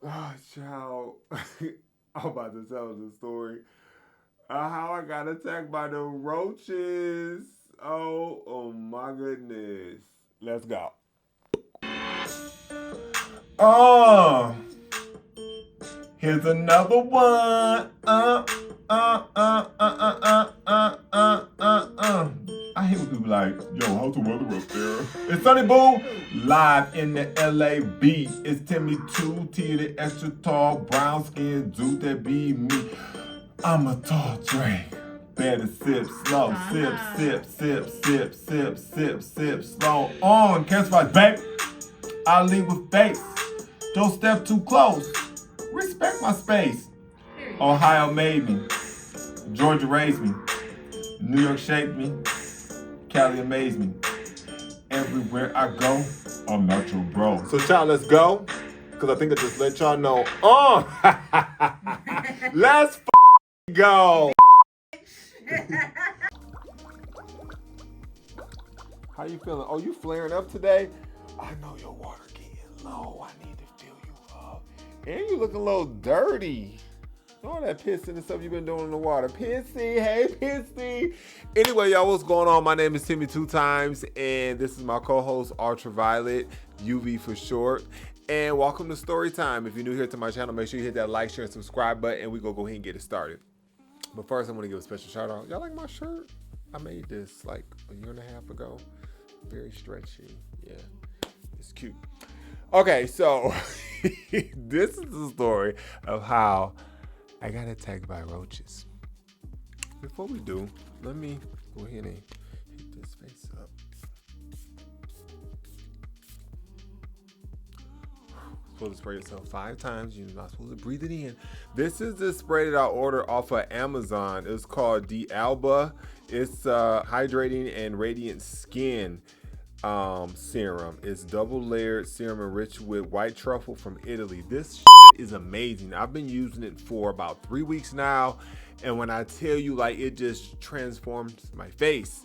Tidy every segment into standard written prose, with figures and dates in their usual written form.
Oh, child. I'm about to tell the story. How I got attacked by the roaches. Oh my goodness. Let's go. Oh, here's another one. I hate when people like, yo, how's the weather up there? It's Sunny Boo, live in the LA beat. It's Timmy 2T, the extra tall, brown skin dude that be me. I'm a tall drink. Better sip slow, sip slow. On, catch my babe. I lead with face. Don't step too close. Respect my space. Ohio made me. Georgia raised me. New York shaped me. Cali amazed me. Everywhere I go, I'm not your bro. So, child, let's go. Because I think I just let y'all know. Let's go. How you feeling? Oh, you flaring up today? I know your water getting low. I need to fill you up. And you looking a little dirty. All that pissing and stuff you've been doing in the water. Pissy, hey Pissy. Anyway, y'all, what's going on? My name is Timmy 2Times, and this is my co-host, Ultraviolet, UV for short. And welcome to Story Time. If you're new here to my channel, make sure you hit that like, share, and subscribe button, and we go ahead and get it started. But first, I'm going to give a special shout out. Y'all like my shirt? I made this like a year and a half ago. Very stretchy. Yeah, it's cute. Okay, so this is the story of how I got attacked by roaches. Before we do, let me go ahead and hit this face up. Supposed to spray yourself 5 times. You're not supposed to breathe it in. This is the spray that I ordered off of Amazon. It's called D'Alba. It's hydrating and radiant skin serum. It's double layered serum enriched with white truffle from Italy. This is amazing. I've been using it for about 3 weeks now, and when I tell you, like, it just transforms my face.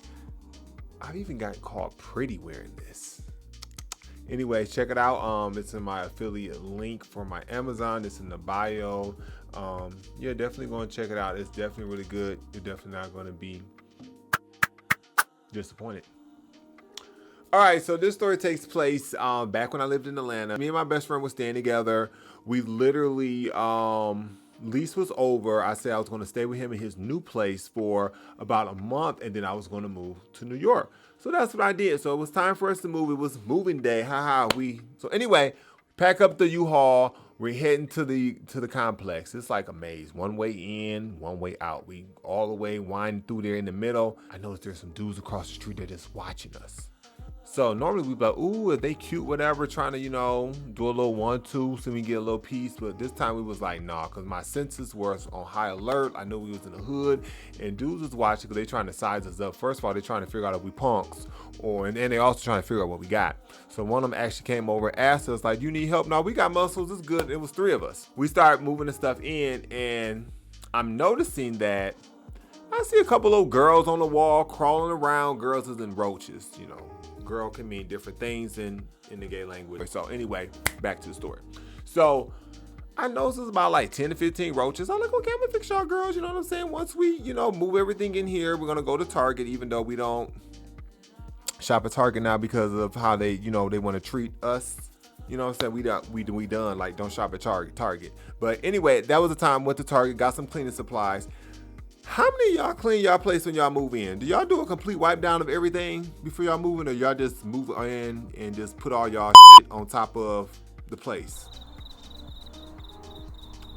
I've even gotten called pretty wearing this. Anyway, check it out. It's in my affiliate link for my Amazon. It's in the bio. Yeah, definitely go and check it out. It's definitely really good. You're definitely not going to be disappointed. All right, so this story takes place back when I lived in Atlanta. Me and my best friend were staying together. We literally, lease was over. I said I was going to stay with him in his new place for about a month, and then I was going to move to New York. So that's what I did. So it was time for us to move. It was moving day. So anyway, pack up the U-Haul. We're heading to the complex. It's like a maze. One way in, one way out. We all the way winding through there in the middle. I noticed there's some dudes across the street that are just watching us. So normally we'd be like, ooh, are they cute, whatever, trying to, do a little 1-2 so we get a little piece. But this time we was like, nah, because my senses were on high alert. I knew we was in the hood, and dudes was watching because they trying to size us up. First of all, they trying to figure out if we punks, and then they also trying to figure out what we got. So one of them actually came over, asked us, like, you need help? No, we got muscles, it's good. It was 3 of us. We started moving the stuff in, and I'm noticing that I see a couple of girls on the wall crawling around. Girls is in roaches, Girl can mean different things in the gay language. So anyway, back to the story. So I noticed it's about like 10 to 15 roaches. I'm like, okay, I'm gonna fix y'all girls, you know what I'm saying? Once we, move everything in here, we're gonna go to Target, even though we don't shop at Target now because of how they, they want to treat us. You know what I'm saying? We done, like, don't shop at Target. But anyway, that was the time, went to Target, got some cleaning supplies. How many of y'all clean y'all place when y'all move in? Do y'all do a complete wipe down of everything before y'all move in, or y'all just move in and just put all y'all shit on top of the place?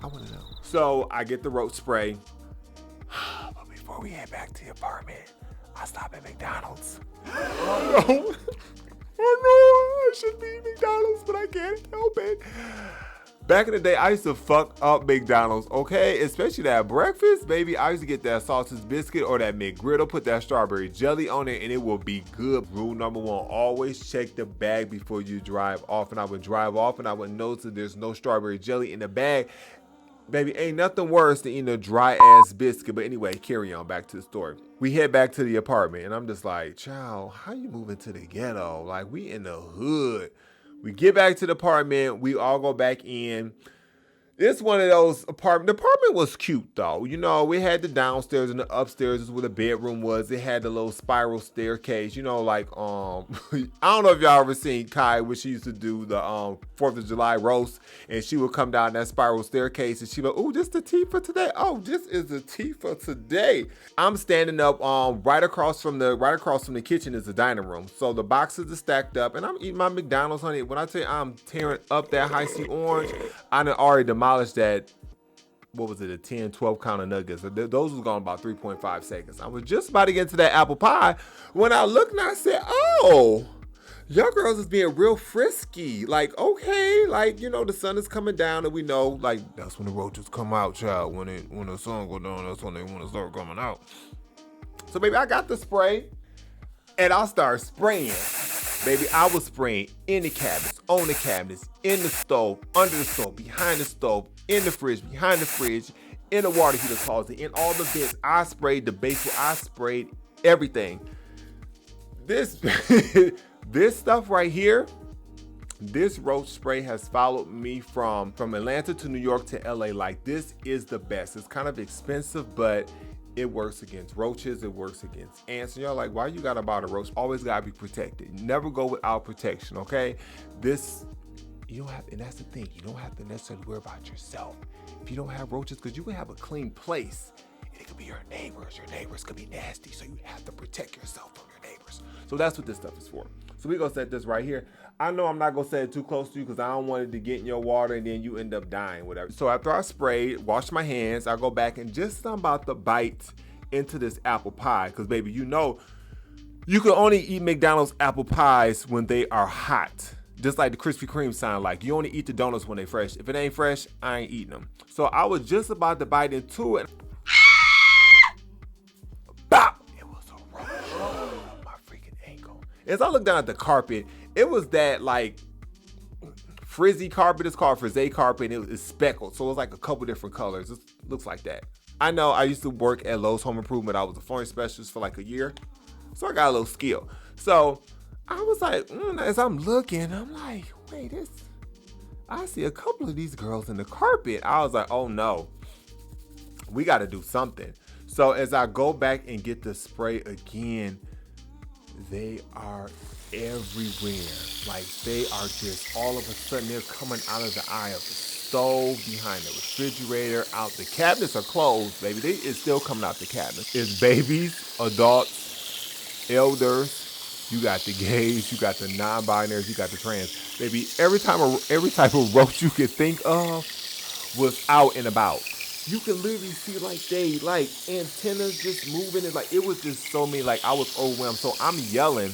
I want to know. So I get the roach spray. But before we head back to the apartment, I stop at McDonald's. Oh no. I should be at McDonald's, but I can't help it. Back in the day, I used to fuck up McDonald's, okay? Especially that breakfast, baby. I used to get that sausage biscuit or that McGriddle, put that strawberry jelly on it, and it will be good. Rule number 1, always check the bag before you drive off. And I would drive off, and I would notice that there's no strawberry jelly in the bag. Baby, ain't nothing worse than eating a dry-ass biscuit. But anyway, carry on, back to the story. We head back to the apartment, and I'm just like, child, how you moving to the ghetto? Like, we in the hood. We get back to the apartment. We all go back in. It's one of those apartment. The apartment was cute though. You know, we had the downstairs and the upstairs is where the bedroom was. It had the little spiral staircase. You know, like I don't know if y'all ever seen Kai when she used to do the 4th of July roast, and she would come down that spiral staircase and she like, "Oh, this the tea for today. Oh, this is the tea for today." I'm standing up right across from the kitchen is the dining room. So the boxes are stacked up, and I'm eating my McDonald's, honey. When I tell you I'm tearing up that high C orange, I done already demolished that, what was it, a 10, 12 count of nuggets. Those was gone about 3.5 seconds. I was just about to get into that apple pie when I looked and I said, "Oh, y'all girls is being real frisky." Like, okay, like, you know, the sun is coming down and we know, like, that's when the roaches come out, child. When the sun go down, that's when they want to start coming out. So, baby, I got the spray and I started spraying. Baby, I was spraying in the cabinets, on the cabinets, in the stove, under the stove, behind the stove, in the fridge, behind the fridge, in the water heater closet, in all the vents. I sprayed the basement. I sprayed everything. This this stuff right here, this roach spray has followed me from Atlanta to New York to LA. Like, this is the best. It's kind of expensive, but it works against roaches. It works against ants. And y'all like, why you gotta buy the roach? Always gotta be protected. Never go without protection, okay? You don't have, and that's the thing. You don't have to necessarily worry about yourself. If you don't have roaches, because you can have a clean place, and it could be your neighbors. Your neighbors could be nasty, so you have to protect yourself from your neighbors. So that's what this stuff is for. So we're gonna set this right here. I know I'm not gonna set it too close to you because I don't want it to get in your water and then you end up dying, whatever. So after I sprayed, wash my hands, I go back and just I'm about to bite into this apple pie. Because baby, you know, you can only eat McDonald's apple pies when they are hot. Just like the Krispy Kreme sound like. You only eat the donuts when they fresh. If it ain't fresh, I ain't eating them. So I was just about to bite into it. Bop! It was a roach. My freaking ankle. As I looked down at the carpet, it was that like frizzy carpet. It's called frisé carpet. And it was speckled. So it was like a couple different colors. It looks like that. I know I used to work at Lowe's Home Improvement. I was a flooring specialist for like a year. So I got a little skill. So I was like, as I'm looking, I'm like, wait, I see a couple of these girls in the carpet. I was like, oh no, we got to do something. So as I go back and get the spray again, they are everywhere. Like, they are just all of a sudden, they're coming out of the eye of the stove, behind the refrigerator, out. The cabinets are closed, baby. It's still coming out the cabinet. It's babies, adults, elders. You got the gays, you got the non-binaries, you got the trans. Baby, every type of roach you could think of was out and about. You can literally see like they like antennas just moving, and like it was just so many. Like, I was overwhelmed. So I'm yelling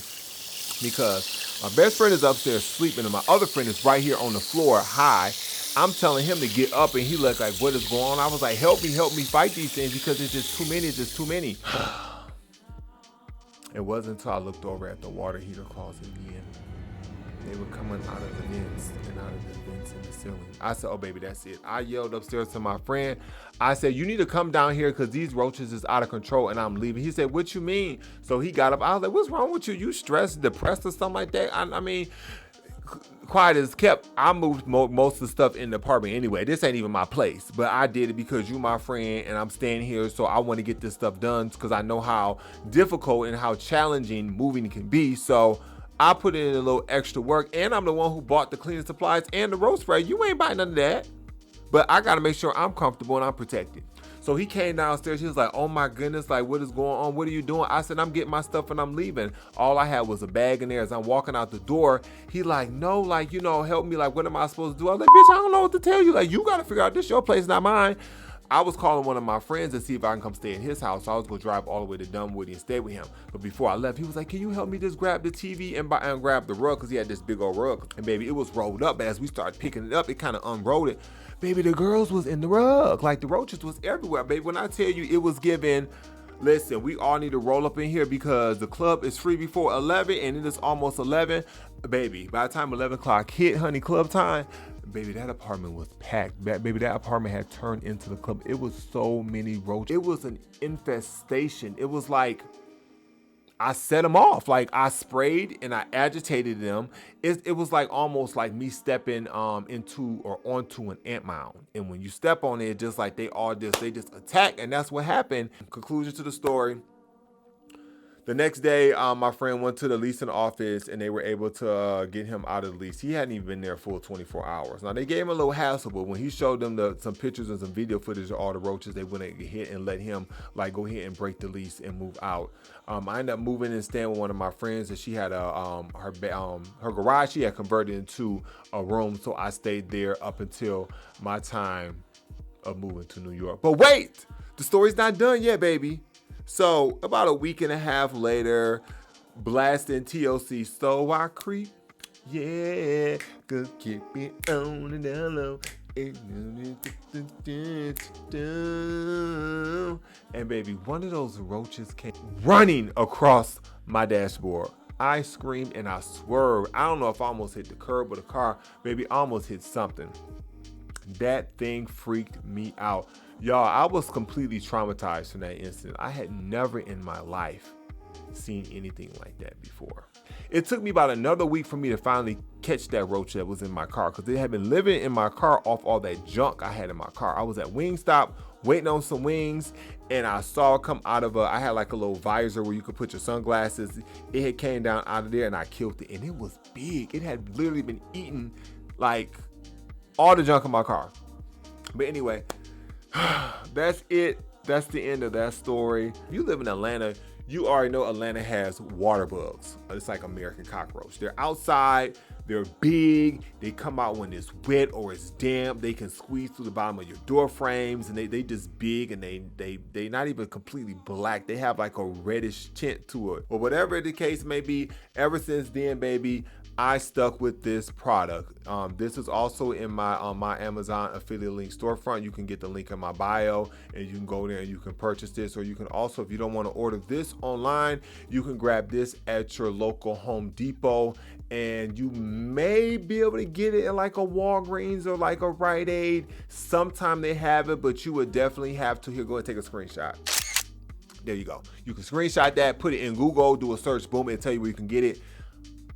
because my best friend is upstairs sleeping and my other friend is right here on the floor high. I'm telling him to get up and he looked like, what is going on? I was like, help me fight these things because it's just too many. It wasn't until I looked over at the water heater closet again. They were coming out of the vents and out of the vents in the ceiling. I said, oh, baby, that's it. I yelled upstairs to my friend. I said, you need to come down here because these roaches is out of control and I'm leaving. He said, what you mean? So he got up. I was like, what's wrong with you? You stressed, depressed or something like that? I mean, quiet as kept. I moved most of the stuff in the apartment anyway. This ain't even my place, but I did it because you my friend and I'm staying here, so I want to get this stuff done because I know how difficult and how challenging moving can be. So I put in a little extra work, and I'm the one who bought the cleaning supplies and the roach spray. You ain't buying none of that, but I gotta make sure I'm comfortable and I'm protected. So he came downstairs. He was like, oh my goodness, like, what is going on? What are you doing? I said, I'm getting my stuff and I'm leaving. All I had was a bag in there. As I'm walking out the door, he like, no, like, you know, help me. Like, what am I supposed to do? I was like, bitch, I don't know what to tell you. Like, you got to figure out, this your place, not mine. I was calling one of my friends to see if I can come stay at his house. So I was going to drive all the way to Dunwoody and stay with him. But before I left, he was like, can you help me just grab the TV and grab the rug? Because he had this big old rug. And baby, it was rolled up. But as we started picking it up, it kind of unrolled it. Baby, the girls was in the rug. Like, the roaches was everywhere. Baby, when I tell you it was given, listen, we all need to roll up in here because the club is free before 11 and it is almost 11. Baby, by the time 11 o'clock hit, honey, club time, baby, that apartment was packed. Baby, that apartment had turned into the club. It was so many roaches. It was an infestation. It was like, I set them off. Like I sprayed and I agitated them. It was like almost like me stepping into or onto an ant mound. And when you step on it, just like they just attack, and that's what happened. Conclusion to the story. The next day, my friend went to the leasing office and they were able to get him out of the lease. He hadn't even been there full 24 hours. Now, they gave him a little hassle, but when he showed them some pictures and some video footage of all the roaches, they went ahead and let him like go ahead and break the lease and move out. I ended up moving and staying with one of my friends, and she had her garage she had converted into a room, so I stayed there up until my time of moving to New York. But wait, the story's not done yet, baby. So about a week and a half later, blasting TLC, so I creep, yeah, go keep it on and down low. And baby, one of those roaches came running across my dashboard. I screamed and I swerved. I don't know if I almost hit the curb, but the car, baby, almost hit something. That thing freaked me out. Y'all, I was completely traumatized from that incident. I had never in my life seen anything like that before. It took me about another week for me to finally catch that roach that was in my car, because it had been living in my car off all that junk I had in my car. I was at Wingstop waiting on some wings, and I saw it come out of I had like a little visor where you could put your sunglasses. It had came down out of there and I killed it, and it was big. It had literally been eating like all the junk in my car. But anyway, that's it. That's the end of that story. If you live in Atlanta, you already know Atlanta has water bugs. It's like American cockroach. They're outside, they're big, they come out when it's wet or it's damp. They can squeeze through the bottom of your door frames, and they just big, and they not even completely black. They have like a reddish tint to it. But whatever the case may be, ever since then, baby, I stuck with this product. This is also in my my Amazon affiliate link storefront. You can get the link in my bio, and you can go there and you can purchase this. Or you can also, if you don't want to order this online, you can grab this at your local Home Depot, and you may be able to get it in like a Walgreens or like a Rite Aid. Sometime they have it, but you would definitely have to. Here, go and take a screenshot. There you go. You can screenshot that, put it in Google, do a search, boom, it'll tell you where you can get it.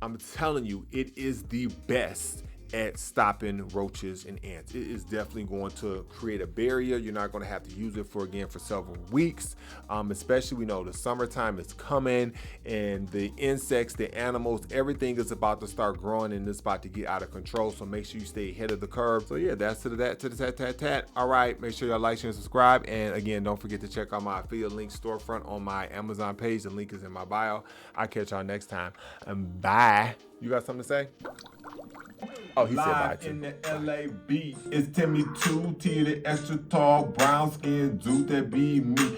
I'm telling you, it is the best at stopping roaches and ants. It is definitely going to create a barrier. You're not going to have to use it for several weeks. Especially, we know the summertime is coming, and the insects, the animals, everything is about to start growing, and it's about to get out of control. So make sure you stay ahead of the curve. So yeah, that's to the tat. All right, make sure y'all like, share, and subscribe. And again, don't forget to check out my affiliate link storefront on my Amazon page. The link is in my bio. I'll catch y'all next time. Bye. You got something to say? Oh, he said bye too. In the LA beat, it's Timmy 2, T the extra tall, brown skin dude that be me.